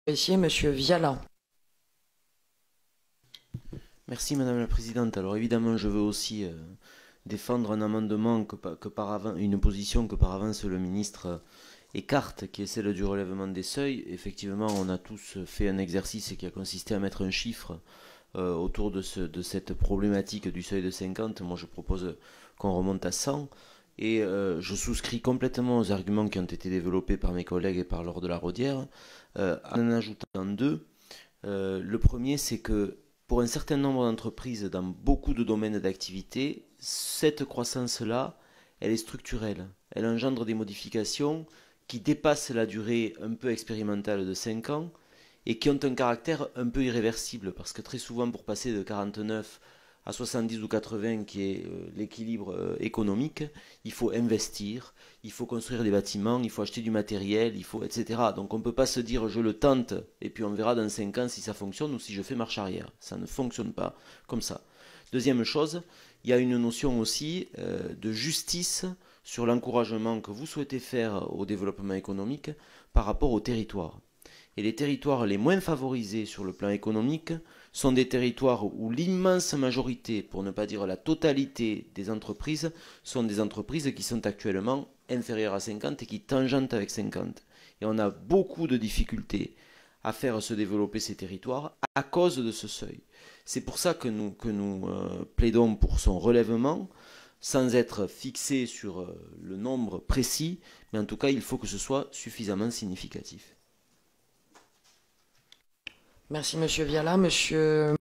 Ici, Monsieur Viala. Merci Madame la Présidente. Alors évidemment, je veux aussi défendre un amendement une position que par avance le ministre écarte, qui est celle du relèvement des seuils. Effectivement, on a tous fait un exercice qui a consisté à mettre un chiffre autour de cette problématique du seuil de 50. Moi, je propose qu'on remonte à 100. Et je souscris complètement aux arguments qui ont été développés par mes collègues et par Laure de la Raudière, en ajoutant deux. Le premier, c'est que pour un certain nombre d'entreprises dans beaucoup de domaines d'activité, cette croissance-là, elle est structurelle. Elle engendre des modifications qui dépassent la durée un peu expérimentale de 5 ans et qui ont un caractère un peu irréversible. Parce que très souvent, pour passer de 49 à 70 ou 80, qui est l'équilibre économique, il faut investir, il faut construire des bâtiments, il faut acheter du matériel, il faut, etc. Donc on ne peut pas se dire je le tente et puis on verra dans 5 ans si ça fonctionne ou si je fais marche arrière. Ça ne fonctionne pas comme ça. Deuxième chose, il y a une notion aussi de justice sur l'encouragement que vous souhaitez faire au développement économique par rapport au territoire. Et les territoires les moins favorisés sur le plan économique sont des territoires où l'immense majorité, pour ne pas dire la totalité des entreprises, sont des entreprises qui sont actuellement inférieures à 50 et qui tangentent avec 50. Et on a beaucoup de difficultés à faire se développer ces territoires à cause de ce seuil. C'est pour ça que nous plaidons pour son relèvement, sans être fixé sur le nombre précis, mais en tout cas, il faut que ce soit suffisamment significatif. Merci, Monsieur Viala. Monsieur